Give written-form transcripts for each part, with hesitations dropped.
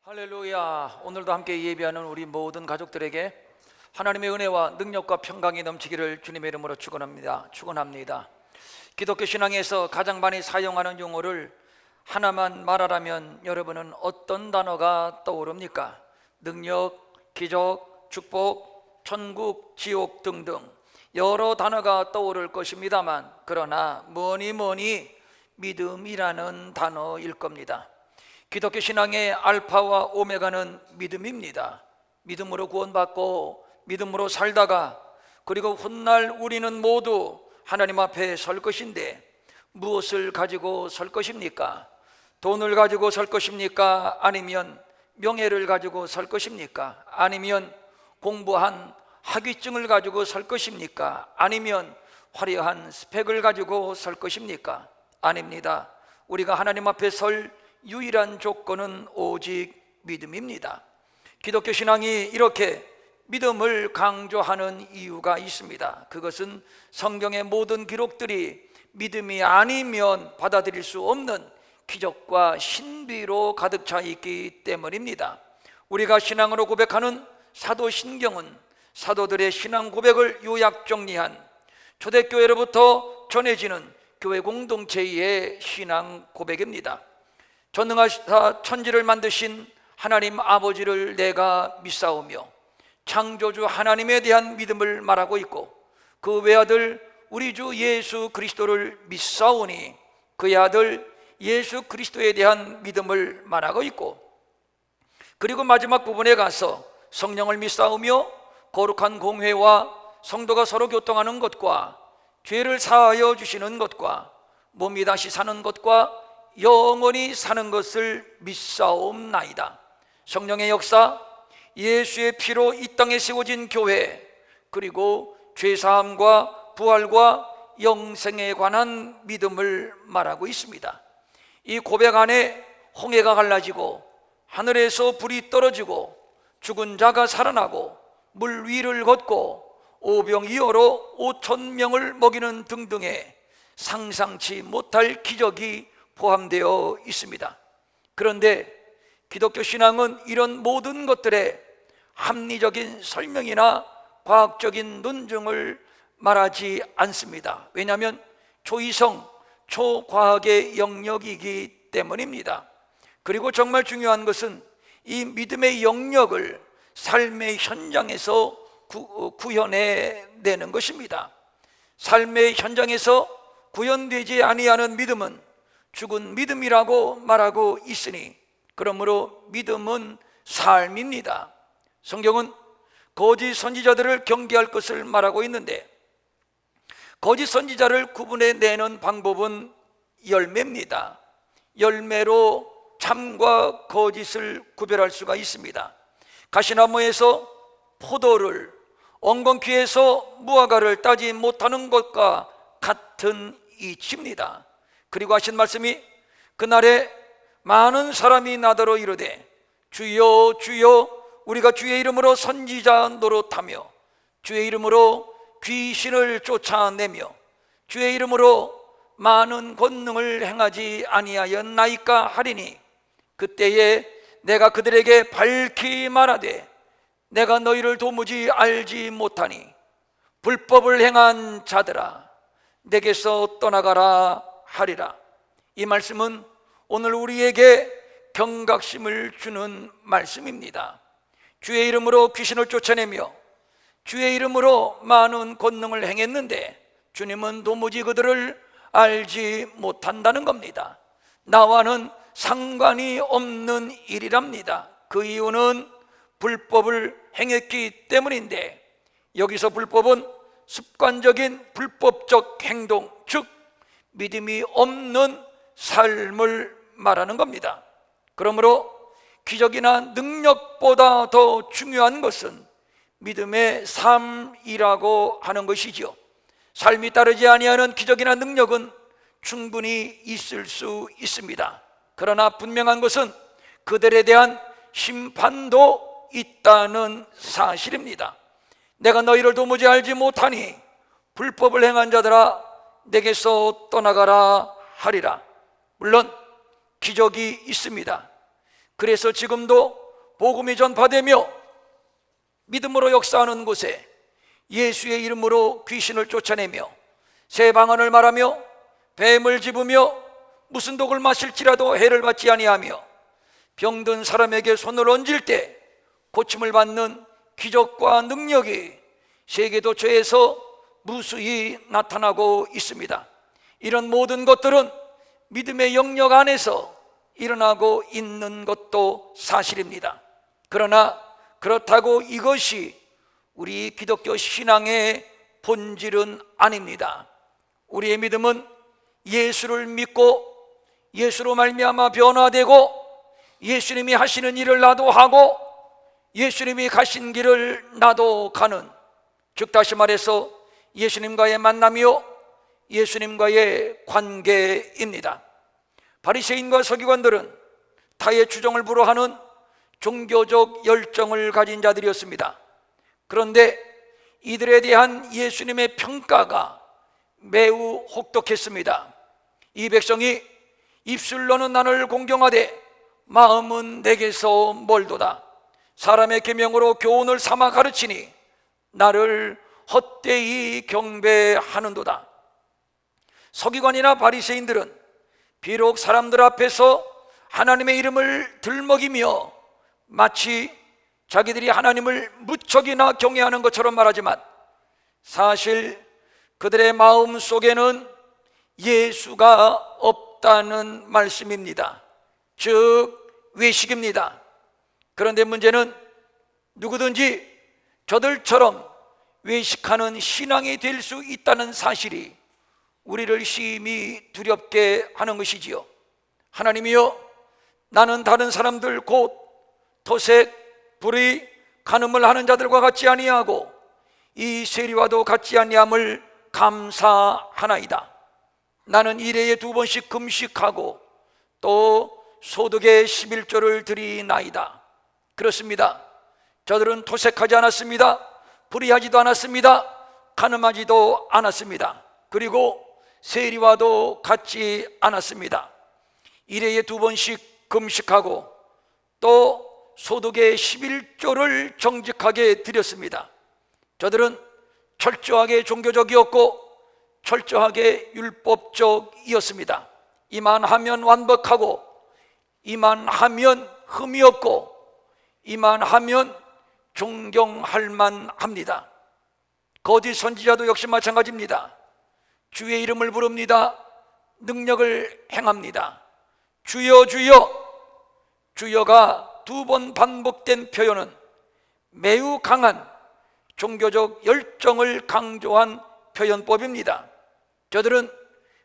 할렐루야. 오늘도 함께 예배하는 우리 모든 가족들에게 하나님의 은혜와 능력과 평강이 넘치기를 주님의 이름으로 축원합니다. 기독교 신앙에서 가장 많이 사용하는 용어를 하나만 말하라면 여러분은 어떤 단어가 떠오릅니까? 능력, 기적, 축복, 천국, 지옥 등등 여러 단어가 떠오를 것입니다만, 그러나 뭐니 믿음이라는 단어일 겁니다. 기독교 신앙의 알파와 오메가는 믿음입니다. 믿음으로 구원받고 믿음으로 살다가 그리고 훗날 우리는 모두 하나님 앞에 설 것인데, 무엇을 가지고 설 것입니까? 돈을 가지고 설 것입니까? 아니면 명예를 가지고 설 것입니까? 아니면 공부한 학위증을 가지고 설 것입니까? 아니면 화려한 스펙을 가지고 설 것입니까? 아닙니다. 우리가 하나님 앞에 설 유일한 조건은 오직 믿음입니다. 기독교 신앙이 이렇게 믿음을 강조하는 이유가 있습니다. 그것은 성경의 모든 기록들이 믿음이 아니면 받아들일 수 없는 기적과 신비로 가득 차 있기 때문입니다. 우리가 신앙으로 고백하는 사도신경은 사도들의 신앙 고백을 요약 정리한 초대교회로부터 전해지는 교회 공동체의 신앙 고백입니다. 전능하시사 천지를 만드신 하나님 아버지를 내가 믿사오며 창조주 하나님에 대한 믿음을 말하고 있고, 그 외아들 우리 주 예수 그리스도를 믿사오니 그의 아들 예수 그리스도에 대한 믿음을 말하고 있고, 그리고 마지막 부분에 가서 성령을 믿사오며 거룩한 공회와 성도가 서로 교통하는 것과 죄를 사하여 주시는 것과 몸이 다시 사는 것과 영원히 사는 것을 믿사옵나이다. 성령의 역사, 예수의 피로 이 땅에 세워진 교회, 그리고 죄사함과 부활과 영생에 관한 믿음을 말하고 있습니다. 이 고백 안에 홍해가 갈라지고 하늘에서 불이 떨어지고 죽은 자가 살아나고 물 위를 걷고 오병이어로 5,000명을 먹이는 등등의 상상치 못할 기적이 포함되어 있습니다. 그런데 기독교 신앙은 이런 모든 것들의 합리적인 설명이나 과학적인 논증을 말하지 않습니다. 왜냐하면 초이성, 초과학의 영역이기 때문입니다. 그리고 정말 중요한 것은 이 믿음의 영역을 삶의 현장에서 구현해내는 것입니다. 삶의 현장에서 구현되지 아니하는 믿음은 죽은 믿음이라고 말하고 있으니, 그러므로 믿음은 삶입니다. 성경은 거짓 선지자들을 경계할 것을 말하고 있는데, 거짓 선지자를 구분해내는 방법은 열매입니다. 열매로 참과 거짓을 구별할 수가 있습니다. 가시나무에서 포도를, 엉겅퀴에서 무화과를 따지 못하는 것과 같은 이치입니다. 그리고 하신 말씀이, 그날에 많은 사람이 나더러 이르되 주여 주여 우리가 주의 이름으로 선지자 노릇하며 주의 이름으로 귀신을 쫓아내며 주의 이름으로 많은 권능을 행하지 아니하였나이까 하리니, 그때에 내가 그들에게 밝히 말하되 내가 너희를 도무지 알지 못하니 불법을 행한 자들아 내게서 떠나가라 하리라. 이 말씀은 오늘 우리에게 경각심을 주는 말씀입니다. 주의 이름으로 귀신을 쫓아내며 주의 이름으로 많은 권능을 행했는데 주님은 도무지 그들을 알지 못한다는 겁니다. 나와는 상관이 없는 일이랍니다. 그 이유는 불법을 행했기 때문인데, 여기서 불법은 습관적인 불법적 행동, 즉 믿음이 없는 삶을 말하는 겁니다. 그러므로 기적이나 능력보다 더 중요한 것은 믿음의 삶이라고 하는 것이죠. 삶이 따르지 아니하는 기적이나 능력은 충분히 있을 수 있습니다. 그러나 분명한 것은 그들에 대한 심판도 있다는 사실입니다. 내가 너희를 도무지 알지 못하니 불법을 행한 자들아 내게서 떠나가라 하리라. 물론 기적이 있습니다. 그래서 지금도 복음이 전파되며 믿음으로 역사하는 곳에 예수의 이름으로 귀신을 쫓아내며 새 방언을 말하며 뱀을 집으며 무슨 독을 마실지라도 해를 받지 아니하며 병든 사람에게 손을 얹을 때 고침을 받는 기적과 능력이 세계 도처에서 무수히 나타나고 있습니다. 이런 모든 것들은 믿음의 영역 안에서 일어나고 있는 것도 사실입니다. 그러나 그렇다고 이것이 우리 기독교 신앙의 본질은 아닙니다. 우리의 믿음은 예수를 믿고 예수로 말미암아 변화되고 예수님이 하시는 일을 나도 하고 예수님이 가신 길을 나도 가는, 즉 다시 말해서 예수님과의 만남이요 예수님과의 관계입니다. 바리새인과 서기관들은 타의 주정을 불허하는 종교적 열정을 가진 자들이었습니다. 그런데 이들에 대한 예수님의 평가가 매우 혹독했습니다. 이 백성이 입술로는 나를 공경하되 마음은 내게서 멀도다. 사람의 계명으로 교훈을 삼아 가르치니 나를 헛되이 경배하는도다. 서기관이나 바리새인들은 비록 사람들 앞에서 하나님의 이름을 들먹이며 마치 자기들이 하나님을 무척이나 경외하는 것처럼 말하지만 사실 그들의 마음 속에는 예수가 없다는 말씀입니다. 즉 외식입니다. 그런데 문제는 누구든지 저들처럼 외식하는 신앙이 될 수 있다는 사실이 우리를 심히 두렵게 하는 것이지요. 하나님이여, 나는 다른 사람들 곧 토색, 불의, 간음을 하는 자들과 같지 아니하고 이 세리와도 같지 아니함을 감사하나이다. 나는 일해에 2번씩 금식하고 또 소득의 11조를 드리나이다. 그렇습니다. 저들은 토색하지 않았습니다. 불의하지도 않았습니다. 간음하지도 않았습니다. 그리고 세리와도 같지 않았습니다. 일해에 2번씩 금식하고 또 소득의 11조를 정직하게 드렸습니다. 저들은 철저하게 종교적이었고 철저하게 율법적이었습니다. 이만하면 완벽하고 이만하면 흠이 없고 이만하면 존경할 만합니다. 거짓 선지자도 역시 마찬가지입니다. 주의 이름을 부릅니다. 능력을 행합니다. 주여 주여. 주여가 2번 반복된 표현은 매우 강한 종교적 열정을 강조한 표현법입니다. 저들은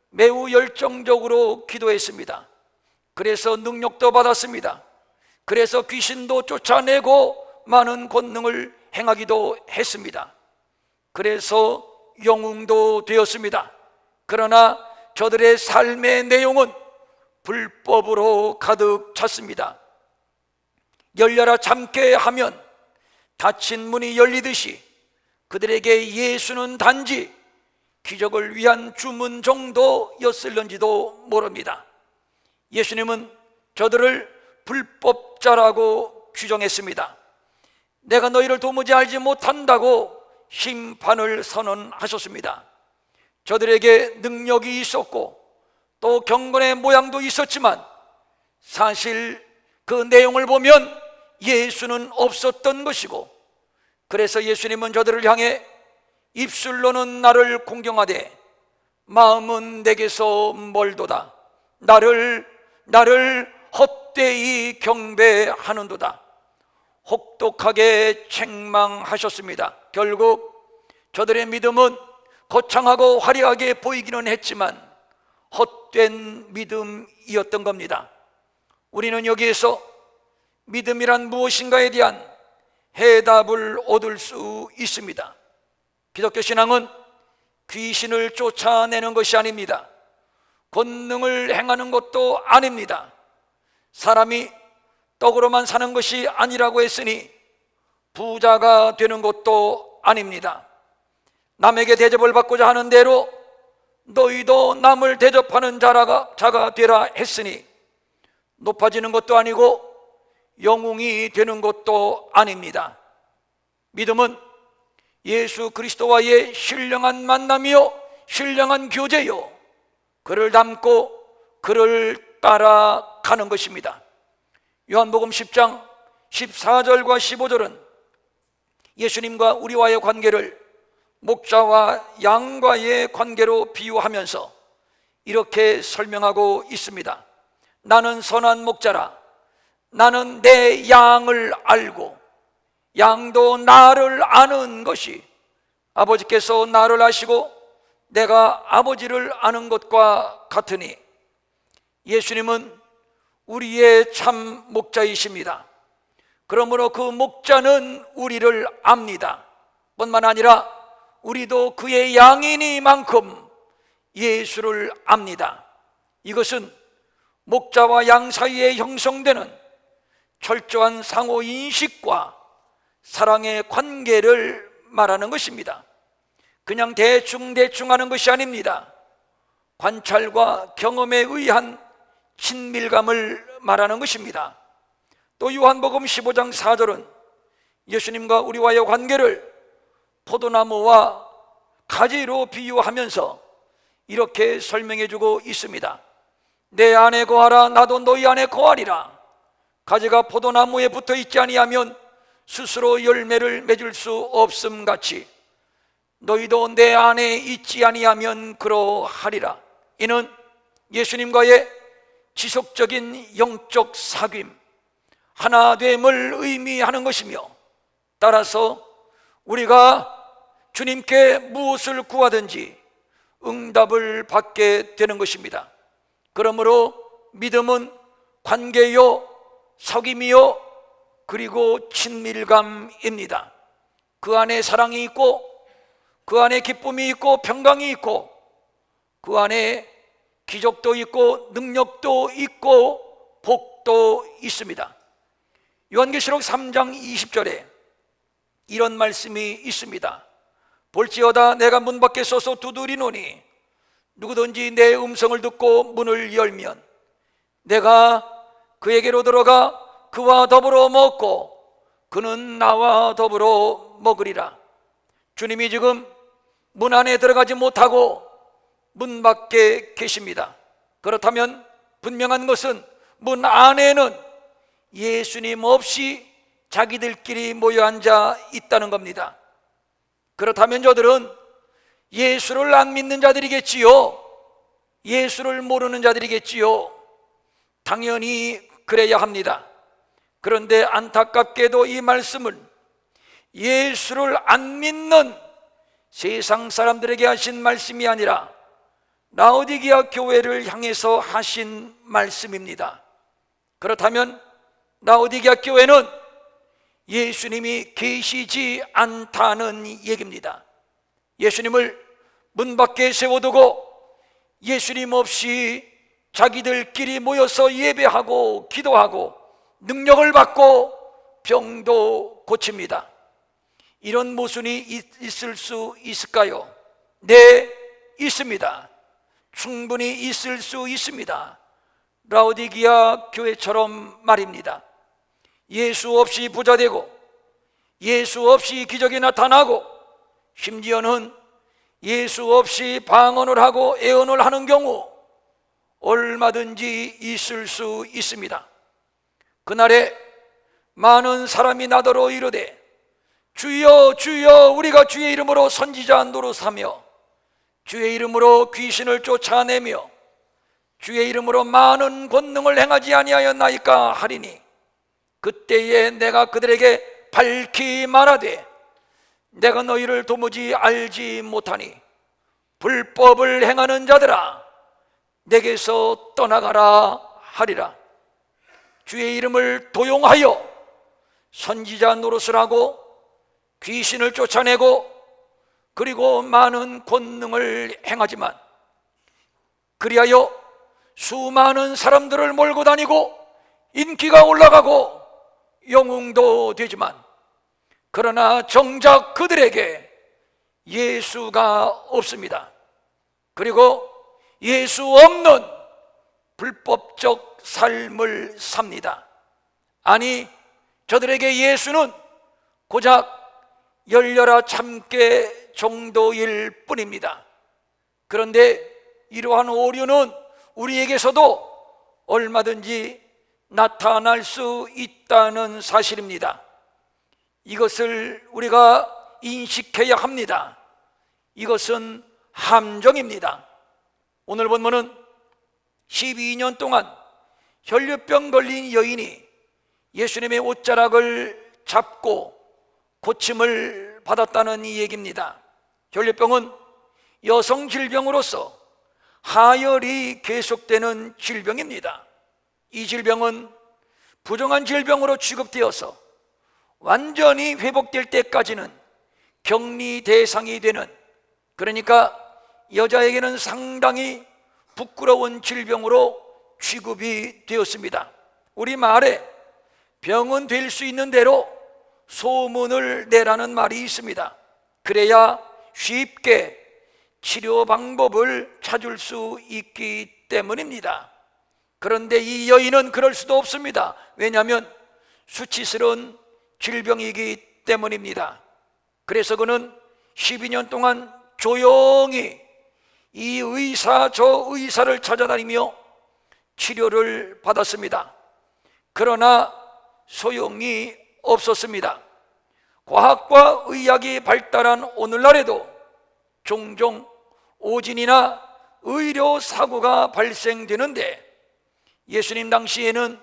매우 열정적으로 기도했습니다. 그래서 능력도 받았습니다. 그래서 귀신도 쫓아내고 많은 권능을 행하기도 했습니다. 그래서 영웅도 되었습니다. 그러나 저들의 삶의 내용은 불법으로 가득 찼습니다. 열려라 참게 하면 닫힌 문이 열리듯이 그들에게 예수는 단지 기적을 위한 주문 정도였을는지도 모릅니다. 예수님은 저들을 불법자라고 규정했습니다. 내가 너희를 도무지 알지 못한다고 심판을 선언하셨습니다. 저들에게 능력이 있었고 또 경건의 모양도 있었지만 사실 그 내용을 보면 예수는 없었던 것이고, 그래서 예수님은 저들을 향해 입술로는 나를 공경하되 마음은 내게서 멀도다. 나를 헛되이 경배하는도다. 혹독하게 책망하셨습니다. 결국 저들의 믿음은 거창하고 화려하게 보이기는 했지만 헛된 믿음이었던 겁니다. 우리는 여기에서 믿음이란 무엇인가에 대한 해답을 얻을 수 있습니다. 기독교 신앙은 귀신을 쫓아내는 것이 아닙니다. 권능을 행하는 것도 아닙니다. 사람이 떡으로만 사는 것이 아니라고 했으니 부자가 되는 것도 아닙니다. 남에게 대접을 받고자 하는 대로 너희도 남을 대접하는 자가 되라 했으니 높아지는 것도 아니고 영웅이 되는 것도 아닙니다. 믿음은 예수 그리스도와의 신령한 만남이요 신령한 교제요, 그를 닮고 그를 따라가는 것입니다. 요한복음 10장 14절과 15절은 예수님과 우리와의 관계를 목자와 양과의 관계로 비유하면서 이렇게 설명하고 있습니다. 나는 선한 목자라. 나는 내 양을 알고 양도 나를 아는 것이 아버지께서 나를 아시고 내가 아버지를 아는 것과 같으니, 예수님은 우리의 참 목자이십니다. 그러므로 그 목자는 우리를 압니다. 뿐만 아니라 우리도 그의 양이니만큼 예수를 압니다. 이것은 목자와 양 사이에 형성되는 철저한 상호 인식과 사랑의 관계를 말하는 것입니다. 그냥 대충 하는 것이 아닙니다. 관찰과 경험에 의한 친밀감을 말하는 것입니다. 또 요한복음 15장 4절은 예수님과 우리와의 관계를 포도나무와 가지로 비유하면서 이렇게 설명해 주고 있습니다. 내 안에 거하라, 나도 너희 안에 거하리라. 가지가 포도나무에 붙어 있지 아니하면 스스로 열매를 맺을 수 없음 같이 너희도 내 안에 있지 아니하면 그러하리라. 이는 예수님과의 지속적인 영적 사귐, 하나됨을 의미하는 것이며, 따라서 우리가 주님께 무엇을 구하든지 응답을 받게 되는 것입니다. 그러므로 믿음은 관계요, 사귐이요, 그리고 친밀감입니다. 그 안에 사랑이 있고, 그 안에 기쁨이 있고, 평강이 있고, 그 안에 기적도 있고, 능력도 있고, 복도 있습니다. 요한계시록 3장 20절에 이런 말씀이 있습니다. 볼지어다 내가 문 밖에 서서 두드리노니 누구든지 내 음성을 듣고 문을 열면 내가 그에게로 들어가 그와 더불어 먹고 그는 나와 더불어 먹으리라. 주님이 지금 문 안에 들어가지 못하고 문 밖에 계십니다. 그렇다면 분명한 것은 문 안에는 예수님 없이 자기들끼리 모여 앉아 있다는 겁니다. 그렇다면 저들은 예수를 안 믿는 자들이겠지요? 예수를 모르는 자들이겠지요? 당연히 그래야 합니다. 그런데 안타깝게도 이 말씀은 예수를 안 믿는 세상 사람들에게 하신 말씀이 아니라 라오디게아 교회를 향해서 하신 말씀입니다. 그렇다면 라오디게아 교회는 예수님이 계시지 않다는 얘기입니다. 예수님을 문 밖에 세워두고 예수님 없이 자기들끼리 모여서 예배하고 기도하고 능력을 받고 병도 고칩니다. 이런 모순이 있을 수 있을까요? 네, 있습니다. 충분히 있을 수 있습니다. 라오디게아 교회처럼 말입니다. 예수 없이 부자되고 예수 없이 기적이 나타나고 심지어는 예수 없이 방언을 하고 애언을 하는 경우 얼마든지 있을 수 있습니다. 그날에 많은 사람이 나더러 이르되 주여 주여 우리가 주의 이름으로 선지자 노릇하며 주의 이름으로 귀신을 쫓아내며 주의 이름으로 많은 권능을 행하지 아니하였나이까 하리니 그때에 내가 그들에게 밝히 말하되 내가 너희를 도무지 알지 못하니 불법을 행하는 자들아 내게서 떠나가라 하리라. 주의 이름을 도용하여 선지자 노릇을 하고 귀신을 쫓아내고 그리고 많은 권능을 행하지만 그리하여 수많은 사람들을 몰고 다니고 인기가 올라가고 영웅도 되지만 그러나 정작 그들에게 예수가 없습니다. 그리고 예수 없는 불법적 삶을 삽니다. 아니, 저들에게 예수는 고작 열려라 참깨 정도일 뿐입니다. 그런데 이러한 오류는 우리에게서도 얼마든지 나타날 수 있다는 사실입니다. 이것을 우리가 인식해야 합니다. 이것은 함정입니다. 오늘 본문은 12년 동안 혈류병 걸린 여인이 예수님의 옷자락을 잡고 고침을 받았다는 이 얘기입니다. 혈류병은 여성 질병으로서 하열이 계속되는 질병입니다. 이 질병은 부정한 질병으로 취급되어서 완전히 회복될 때까지는 격리 대상이 되는, 그러니까 여자에게는 상당히 부끄러운 질병으로 취급이 되었습니다. 우리말에 병은 될 수 있는 대로 소문을 내라는 말이 있습니다. 그래야 쉽게 치료 방법을 찾을 수 있기 때문입니다. 그런데 이 여인은 그럴 수도 없습니다. 왜냐하면 수치스러운 질병이기 때문입니다. 그래서 그는 12년 동안 조용히 이 의사 저 의사를 찾아다니며 치료를 받았습니다. 그러나 소용이 없었습니다. 과학과 의학이 발달한 오늘날에도 종종 오진이나 의료 사고가 발생되는데 예수님 당시에는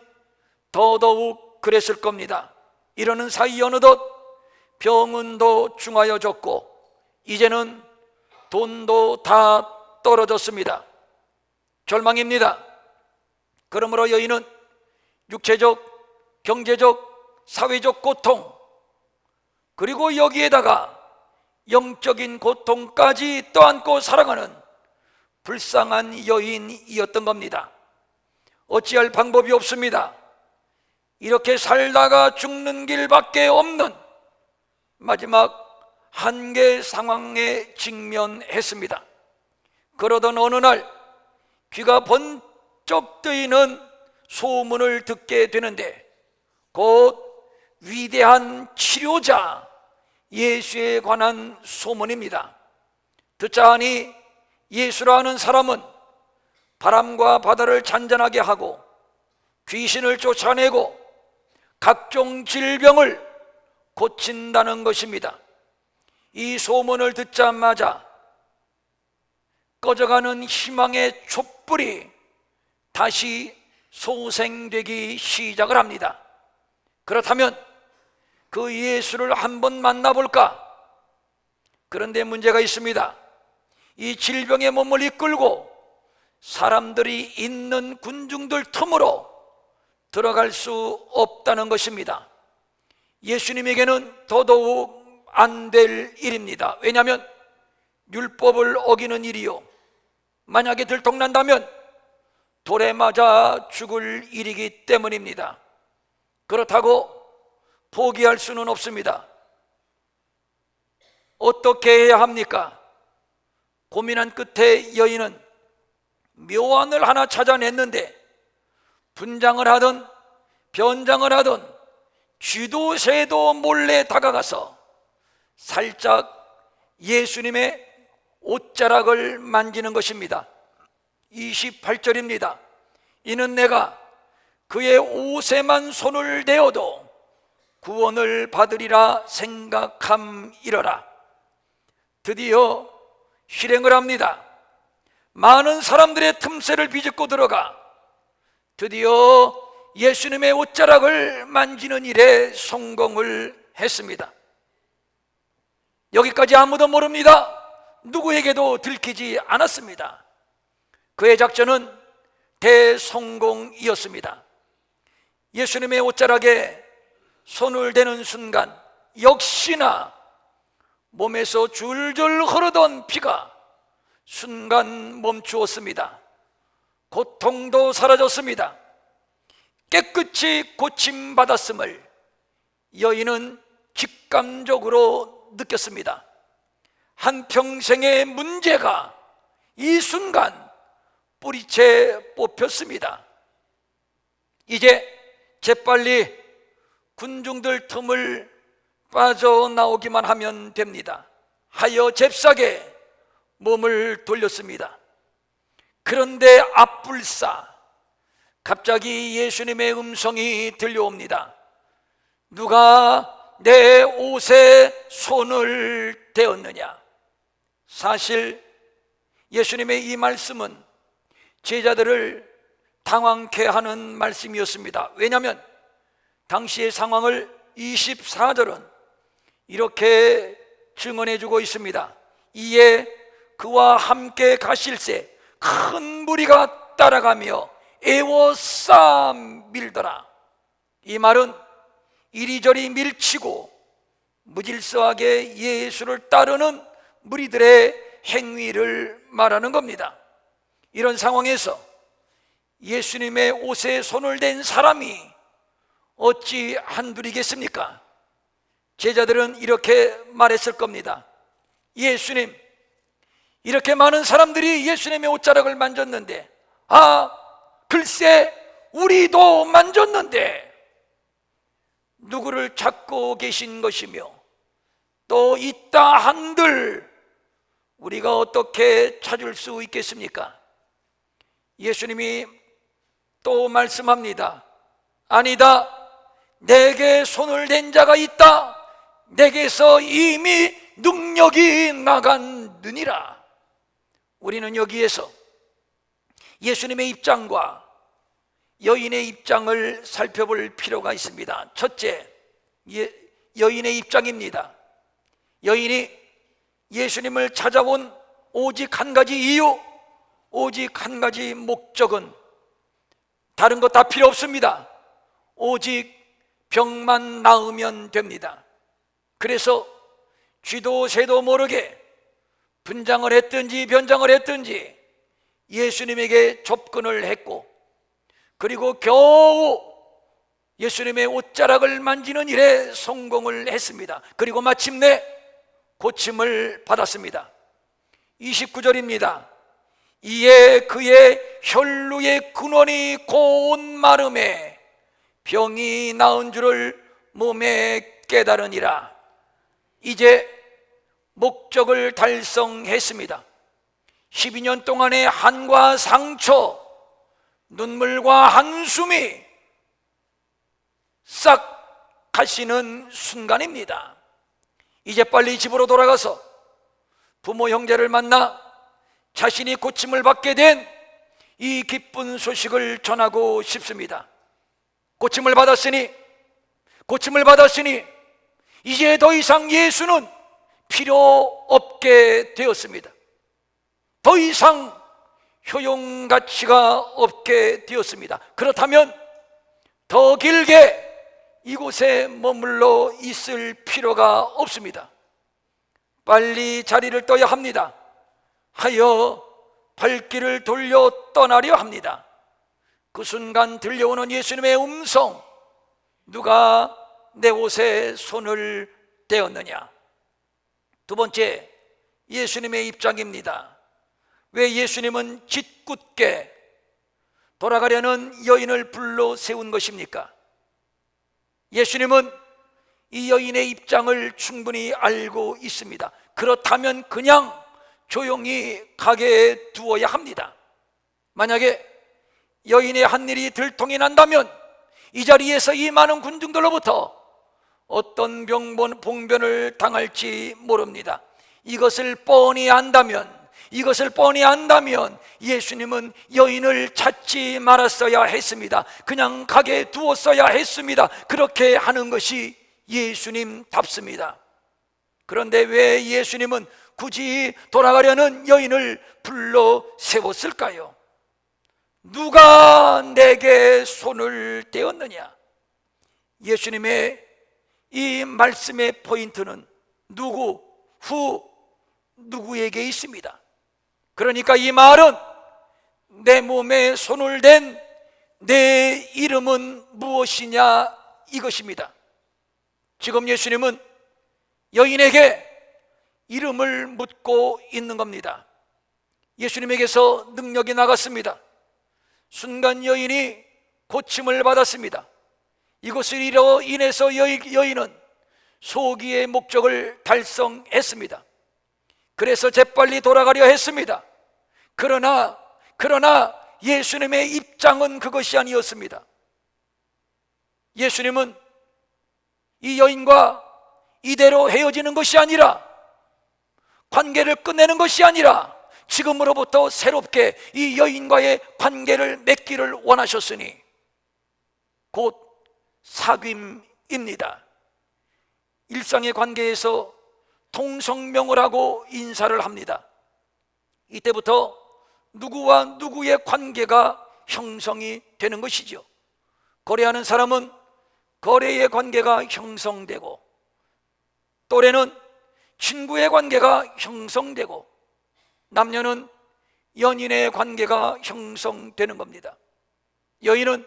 더더욱 그랬을 겁니다. 이러는 사이 어느덧 병은도 중하여졌고 이제는 돈도 다 떨어졌습니다. 절망입니다. 그러므로 여인은 육체적, 경제적, 사회적 고통, 그리고 여기에다가 영적인 고통까지 떠안고 살아가는 불쌍한 여인이었던 겁니다. 어찌할 방법이 없습니다. 이렇게 살다가 죽는 길밖에 없는 마지막 한계 상황에 직면했습니다. 그러던 어느 날 귀가 번쩍 뜨이는 소문을 듣게 되는데 곧 위대한 치료자 예수에 관한 소문입니다. 듣자 하니 예수라는 사람은 바람과 바다를 잔잔하게 하고 귀신을 쫓아내고 각종 질병을 고친다는 것입니다. 이 소문을 듣자마자 꺼져가는 희망의 촛불이 다시 소생되기 시작을 합니다. 그렇다면 그 예수를 한번 만나볼까? 그런데 문제가 있습니다. 이 질병의 몸을 이끌고 사람들이 있는 군중들 틈으로 들어갈 수 없다는 것입니다. 예수님에게는 더더욱 안 될 일입니다. 왜냐하면 율법을 어기는 일이요, 만약에 들통난다면 돌에 맞아 죽을 일이기 때문입니다. 그렇다고 포기할 수는 없습니다. 어떻게 해야 합니까? 고민한 끝에 여인은 묘안을 하나 찾아냈는데 분장을 하든 변장을 하든 쥐도 새도 몰래 다가가서 살짝 예수님의 옷자락을 만지는 것입니다. 28절입니다. 이는 내가 그의 옷에만 손을 대어도 구원을 받으리라 생각함이러라. 드디어 실행을 합니다. 많은 사람들의 틈새를 비집고 들어가 드디어 예수님의 옷자락을 만지는 일에 성공을 했습니다. 여기까지 아무도 모릅니다. 누구에게도 들키지 않았습니다. 그의 작전은 대성공이었습니다. 예수님의 옷자락에 손을 대는 순간 역시나 몸에서 줄줄 흐르던 피가 순간 멈추었습니다. 고통도 사라졌습니다. 깨끗이 고침받았음을 여인은 직감적으로 느꼈습니다. 한평생의 문제가 이 순간 뿌리채 뽑혔습니다. 이제 재빨리 군중들 틈을 빠져나오기만 하면 됩니다. 하여 잽싸게 몸을 돌렸습니다. 그런데 앞불사 갑자기 예수님의 음성이 들려옵니다. 누가 내 옷에 손을 대었느냐? 사실 예수님의 이 말씀은 제자들을 당황케 하는 말씀이었습니다. 왜냐하면 당시의 상황을 24절은 이렇게 증언해주고 있습니다. 이에 그와 함께 가실새 큰 무리가 따라가며 애워싸 밀더라. 이 말은 이리저리 밀치고 무질서하게 예수를 따르는 무리들의 행위를 말하는 겁니다. 이런 상황에서 예수님의 옷에 손을 댄 사람이 어찌 한둘이겠습니까? 제자들은 이렇게 말했을 겁니다. 예수님, 이렇게 많은 사람들이 예수님의 옷자락을 만졌는데, 글쎄 우리도 만졌는데 누구를 찾고 계신 것이며 또 있다 한들 우리가 어떻게 찾을 수 있겠습니까? 예수님이 또 말씀합니다. 아니다, 내게 손을 댄 자가 있다. 내게서 이미 능력이 나갔느니라. 우리는 여기에서 예수님의 입장과 여인의 입장을 살펴볼 필요가 있습니다. 첫째, 여인의 입장입니다. 여인이 예수님을 찾아온 오직 한 가지 이유, 오직 한 가지 목적은 다른 것 다 필요 없습니다. 오직 병만 나으면 됩니다. 그래서 쥐도 새도 모르게 분장을 했든지 변장을 했든지 예수님에게 접근을 했고, 그리고 겨우 예수님의 옷자락을 만지는 일에 성공을 했습니다. 그리고 마침내 고침을 받았습니다. 29절입니다. 이에 그의 혈루의 근원이 곧 마름에 병이 나은 줄을 몸에 깨달으니라. 이제 목적을 달성했습니다. 12년 동안의 한과 상처, 눈물과 한숨이 싹 가시는 순간입니다. 이제 빨리 집으로 돌아가서 부모 형제를 만나 자신이 고침을 받게 된 이 기쁜 소식을 전하고 싶습니다. 고침을 받았으니 이제 더 이상 예수는 필요 없게 되었습니다. 더 이상 효용 가치가 없게 되었습니다. 그렇다면 더 길게 이곳에 머물러 있을 필요가 없습니다. 빨리 자리를 떠야 합니다. 하여 발길을 돌려 떠나려 합니다. 그 순간 들려오는 예수님의 음성, 누가 내 옷에 손을 대었느냐? 두 번째, 예수님의 입장입니다. 왜 예수님은 짓궂게 돌아가려는 여인을 불러 세운 것입니까? 예수님은 이 여인의 입장을 충분히 알고 있습니다. 그렇다면 그냥 조용히 가게 두어야 합니다. 만약에 여인의 한 일이 들통이 난다면 이 자리에서 이 많은 군중들로부터 어떤 봉변을 당할지 모릅니다. 이것을 뻔히 안다면 예수님은 여인을 찾지 말았어야 했습니다. 그냥 가게 두었어야 했습니다. 그렇게 하는 것이 예수님답습니다. 그런데 왜 예수님은 굳이 돌아가려는 여인을 불러 세웠을까요? 누가 내게 손을 대었느냐? 예수님의 이 말씀의 포인트는 누구에게 있습니다. 그러니까 이 말은 내 몸에 손을 댄 내 이름은 무엇이냐 이것입니다. 지금 예수님은 여인에게 이름을 묻고 있는 겁니다. 예수님에게서 능력이 나갔습니다. 순간 여인이 고침을 받았습니다. 이것으로 인해서 여인은 소기의 목적을 달성했습니다. 그래서 재빨리 돌아가려 했습니다. 그러나 예수님의 입장은 그것이 아니었습니다. 예수님은 이 여인과 이대로 헤어지는 것이 아니라, 관계를 끝내는 것이 아니라, 지금으로부터 새롭게 이 여인과의 관계를 맺기를 원하셨으니 곧 사귐입니다. 일상의 관계에서 통성명을 하고 인사를 합니다. 이때부터 누구와 누구의 관계가 형성이 되는 것이죠. 거래하는 사람은 거래의 관계가 형성되고, 또래는 친구의 관계가 형성되고, 남녀는 연인의 관계가 형성되는 겁니다. 여인은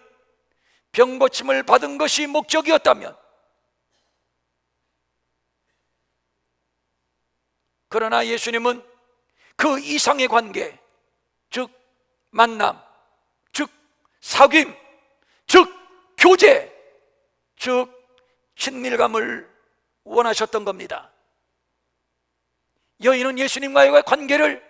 병고침을 받은 것이 목적이었다면, 그러나 예수님은 그 이상의 관계, 즉 만남, 즉 사귐, 즉 교제, 즉 친밀감을 원하셨던 겁니다. 여인은 예수님과의 관계를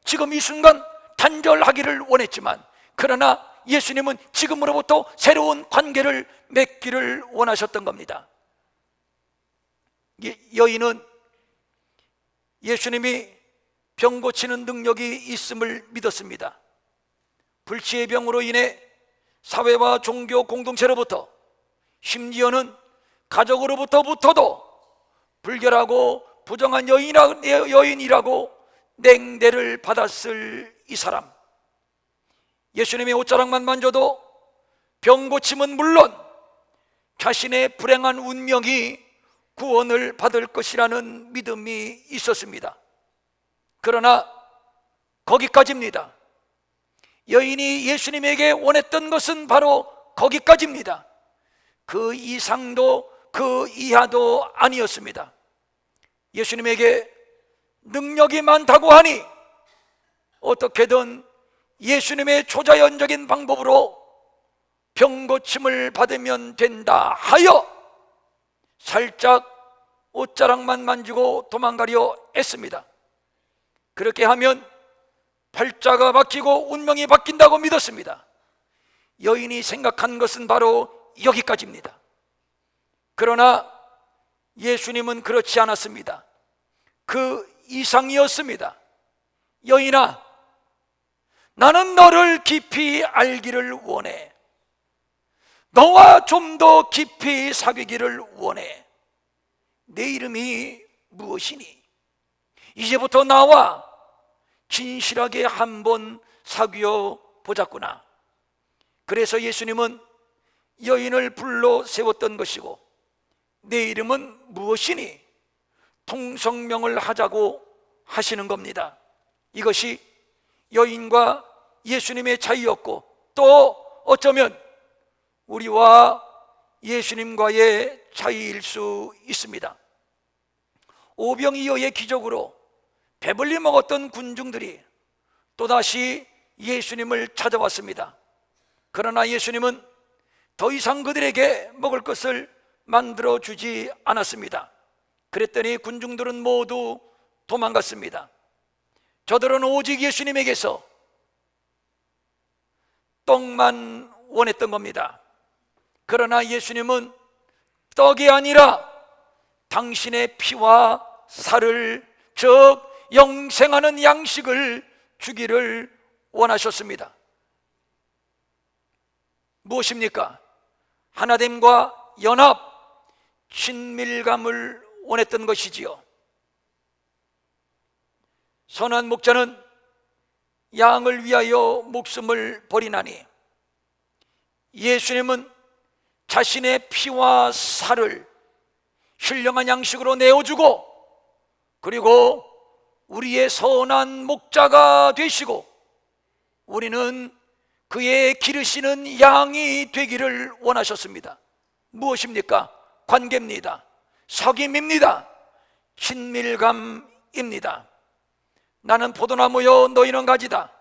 지금 이 순간 단절하기를 원했지만, 그러나 예수님은 지금으로부터 새로운 관계를 맺기를 원하셨던 겁니다. 여인은 예수님이 병 고치는 능력이 있음을 믿었습니다. 불치의 병으로 인해 사회와 종교 공동체로부터, 심지어는 가족으로부터부터도 불결하고 부정한 여인이라고 냉대를 받았을 이 사람, 예수님의 옷자락만 만져도 병 고침은 물론 자신의 불행한 운명이 구원을 받을 것이라는 믿음이 있었습니다. 그러나 거기까지입니다. 여인이 예수님에게 원했던 것은 바로 거기까지입니다. 그 이상도 그 이하도 아니었습니다. 예수님에게 능력이 많다고 하니 어떻게든 예수님의 초자연적인 방법으로 병고침을 받으면 된다 하여 살짝 옷자락만 만지고 도망가려 했습니다. 그렇게 하면 팔자가 바뀌고 운명이 바뀐다고 믿었습니다. 여인이 생각한 것은 바로 여기까지입니다. 그러나 예수님은 그렇지 않았습니다. 그 이상이었습니다. 여인아, 나는 너를 깊이 알기를 원해. 너와 좀 더 깊이 사귀기를 원해. 내 이름이 무엇이니? 이제부터 나와 진실하게 한번 사귀어 보자꾸나. 그래서 예수님은 여인을 불러 세웠던 것이고, 내 이름은 무엇이니? 통성명을 하자고 하시는 겁니다. 이것이 여인과 예수님의 차이였고, 또 어쩌면 우리와 예수님과의 차이일 수 있습니다. 오병이어의 기적으로 배불리 먹었던 군중들이 또다시 예수님을 찾아왔습니다. 그러나 예수님은 더 이상 그들에게 먹을 것을 만들어 주지 않았습니다. 그랬더니 군중들은 모두 도망갔습니다. 저들은 오직 예수님에게서 떡만 원했던 겁니다. 그러나 예수님은 떡이 아니라 당신의 피와 살을, 즉 영생하는 양식을 주기를 원하셨습니다. 무엇입니까? 하나됨과 연합, 친밀감을 원했던 것이지요. 선한 목자는 양을 위하여 목숨을 버리나니, 예수님은 자신의 피와 살을 신령한 양식으로 내어주고, 그리고 우리의 선한 목자가 되시고 우리는 그의 기르시는 양이 되기를 원하셨습니다. 무엇입니까? 관계입니다. 사귐입니다. 친밀감입니다. 나는 포도나무여, 너희는 가지다.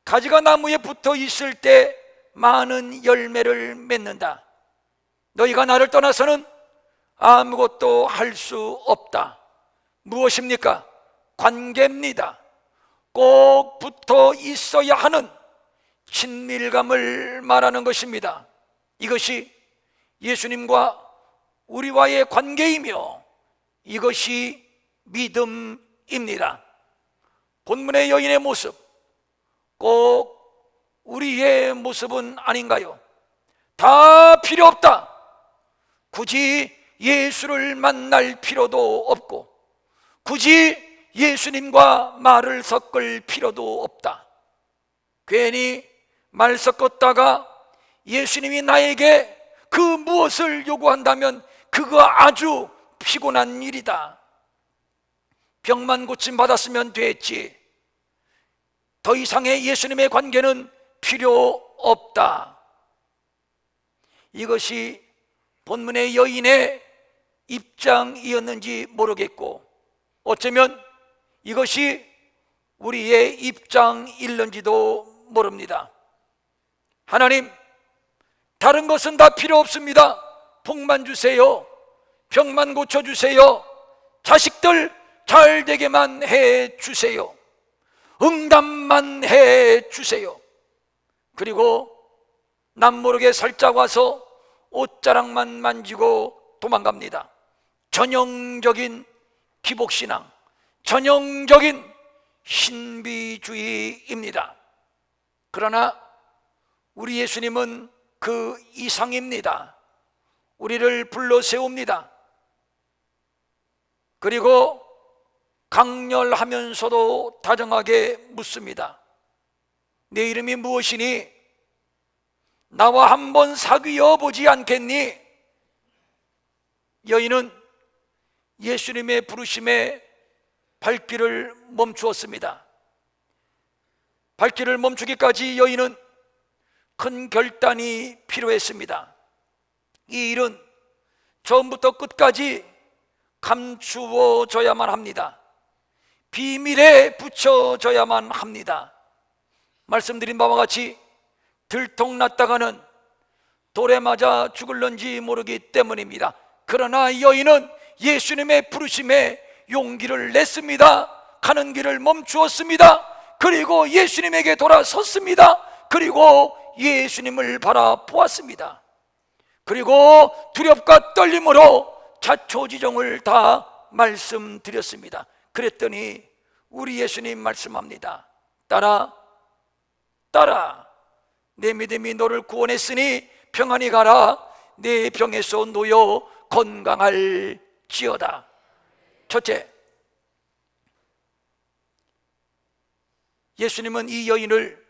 가지가 나무에 붙어 있을 때 많은 열매를 맺는다. 너희가 나를 떠나서는 아무것도 할 수 없다. 무엇입니까? 관계입니다. 꼭 붙어 있어야 하는 친밀감을 말하는 것입니다. 이것이 예수님과 우리와의 관계이며 이것이 믿음입니다. 본문의 여인의 모습, 꼭 우리의 모습은 아닌가요? 다 필요 없다. 굳이 예수를 만날 필요도 없고 굳이 예수님과 말을 섞을 필요도 없다. 괜히 말 섞었다가 예수님이 나에게 그 무엇을 요구한다면 그거 아주 피곤한 일이다. 병만 고침 받았으면 됐지. 더 이상의 예수님의 관계는 필요 없다. 이것이 본문의 여인의 입장이었는지 모르겠고 어쩌면 이것이 우리의 입장일는지도 모릅니다. 하나님, 다른 것은 다 필요 없습니다. 복만 주세요. 병만 고쳐주세요. 자식들 잘 되게만 해주세요. 응답만 해주세요. 그리고 남모르게 살짝 와서 옷자락만 만지고 도망갑니다. 전형적인 기복신앙, 전형적인 신비주의입니다. 그러나 우리 예수님은 그 이상입니다. 우리를 불러 세웁니다. 그리고 강렬하면서도 다정하게 묻습니다. 내 이름이 무엇이니? 나와 한번 사귀어 보지 않겠니? 여인은 예수님의 부르심에 발길을 멈추었습니다. 발길을 멈추기까지 여인은 큰 결단이 필요했습니다. 이 일은 처음부터 끝까지 감추어져야만 합니다. 비밀에 붙여져야만 합니다. 말씀드린 바와 같이 들통났다가는 돌에 맞아 죽을런지 모르기 때문입니다. 그러나 여인은 예수님의 부르심에 용기를 냈습니다. 가는 길을 멈추었습니다. 그리고 예수님에게 돌아섰습니다. 그리고 예수님을 바라보았습니다. 그리고 두렵과 떨림으로 자초지종을 다 말씀드렸습니다. 그랬더니 우리 예수님 말씀합니다. 딸아, 딸아, 내 믿음이 너를 구원했으니 평안히 가라. 내 병에서 놓여 건강할지어다. 첫째, 예수님은 이 여인을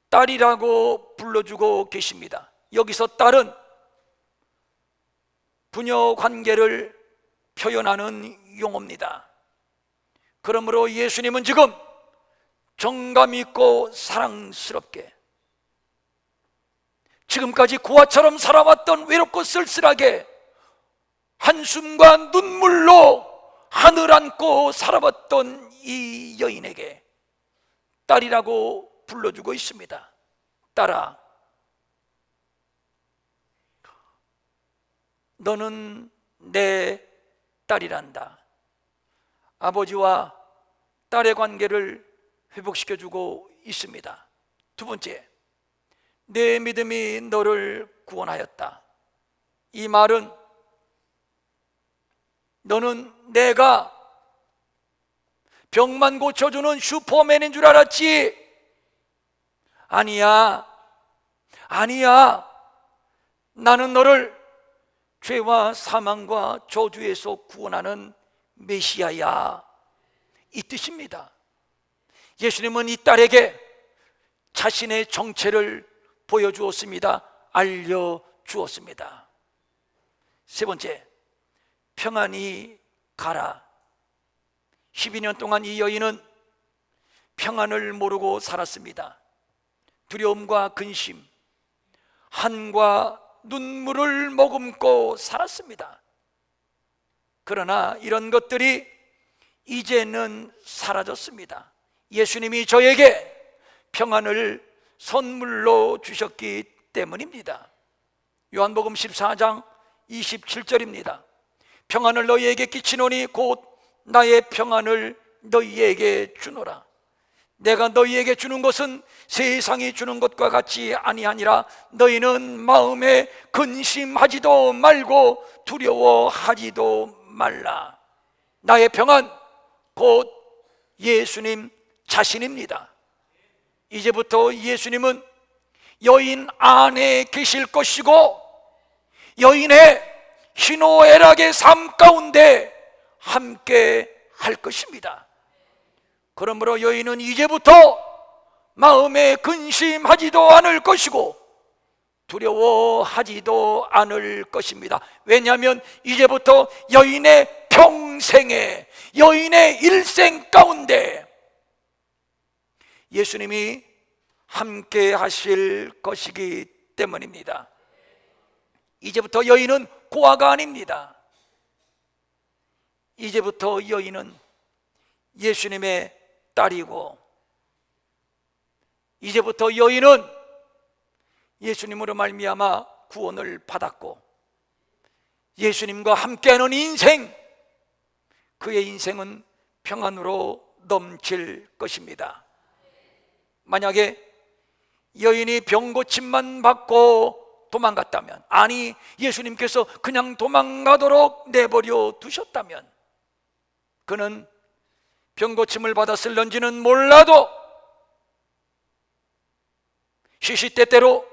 딸이라고 불러주고 계십니다. 여기서 딸은 부녀 관계를 표현하는 용어입니다. 그러므로 예수님은 지금 정감 있고 사랑스럽게 지금까지 고아처럼 살아왔던 외롭고 쓸쓸하게 한숨과 눈물로 하늘 안고 살아왔던 이 여인에게 딸이라고 불러주고 있습니다. 딸아, 너는 내 딸이란다. 아버지와 딸의 관계를 회복시켜주고 있습니다. 두 번째, 내 믿음이 너를 구원하였다. 이 말은 너는 내가 병만 고쳐주는 슈퍼맨인 줄 알았지? 아니야, 아니야. 나는 너를 죄와 사망과 저주에서 구원하는 메시아야, 이 뜻입니다. 예수님은 이 딸에게 자신의 정체를 보여주었습니다. 알려주었습니다. 세 번째, 평안히 가라. 12년 동안 이 여인은 평안을 모르고 살았습니다. 두려움과 근심, 한과 눈물을 머금고 살았습니다. 그러나 이런 것들이 이제는 사라졌습니다. 예수님이 저에게 평안을 선물로 주셨기 때문입니다. 요한복음 14장 27절입니다. 평안을 너희에게 끼치노니 곧 나의 평안을 너희에게 주노라. 내가 너희에게 주는 것은 세상이 주는 것과 같이 아니하니라. 너희는 마음에 근심하지도 말고 두려워하지도 말라. 나의 평안 곧 예수님 자신입니다. 이제부터 예수님은 여인 안에 계실 것이고 여인의 희노애락의 삶 가운데 함께 할 것입니다. 그러므로 여인은 이제부터 마음에 근심하지도 않을 것이고 두려워하지도 않을 것입니다. 왜냐하면 이제부터 여인의 평생에, 여인의 일생 가운데 예수님이 함께 하실 것이기 때문입니다. 이제부터 여인은 고아가 아닙니다. 이제부터 여인은 예수님의 딸이고, 이제부터 여인은 예수님으로 말미암아 구원을 받았고, 예수님과 함께하는 인생, 그의 인생은 평안으로 넘칠 것입니다. 만약에 여인이 병고침만 받고 도망갔다면, 아니 예수님께서 그냥 도망가도록 내버려 두셨다면, 그는 병고침을 받았을런지는 몰라도 시시때때로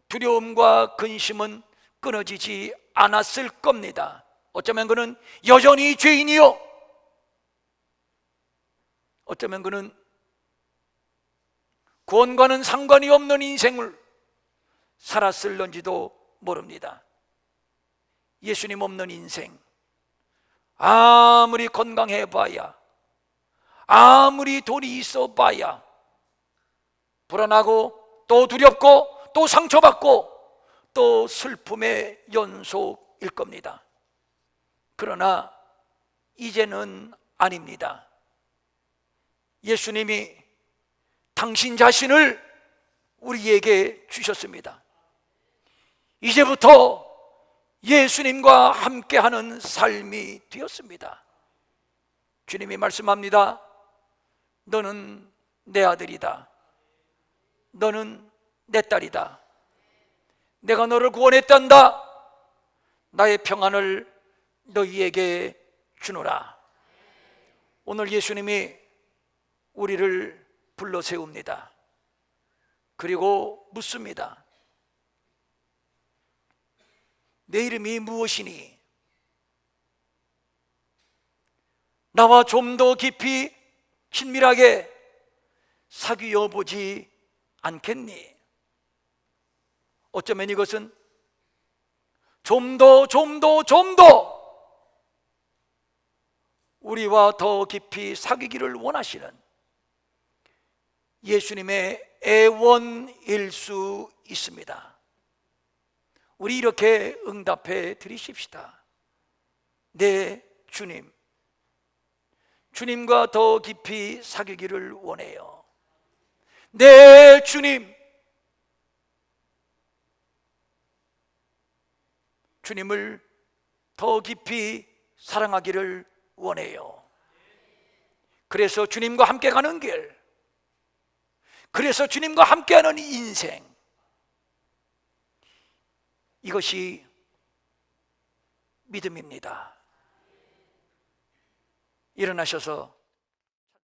두려움과 근심은 끊어지지 않았을 겁니다. 어쩌면 그는 여전히 죄인이요, 어쩌면 그는 구원과는 상관이 없는 인생을 살았을런지도 모릅니다. 예수님 없는 인생, 아무리 건강해봐야, 아무리 돈이 있어봐야 불안하고 또 두렵고 또 상처받고 또 슬픔의 연속일 겁니다. 그러나 이제는 아닙니다. 예수님이 당신 자신을 우리에게 주셨습니다. 이제부터 예수님과 함께하는 삶이 되었습니다. 주님이 말씀합니다. 너는 내 아들이다. 너는 내 딸이다. 내가 너를 구원했단다. 나의 평안을 너희에게 주노라. 오늘 예수님이 우리를 불러 세웁니다. 그리고 묻습니다. 내 이름이 무엇이니? 나와 좀 더 깊이 친밀하게 사귀어 보지 않겠니? 어쩌면 이것은 좀 더 우리와 더 깊이 사귀기를 원하시는 예수님의 애원일 수 있습니다. 우리 이렇게 응답해 드리십시다. 네, 주님, 주님과 더 깊이 사귀기를 원해요. 네, 주님, 주님을 더 깊이 사랑하기를 원해요. 그래서 주님과 함께 가는 길, 그래서 주님과 함께하는 인생, 이것이 믿음입니다. 일어나셔서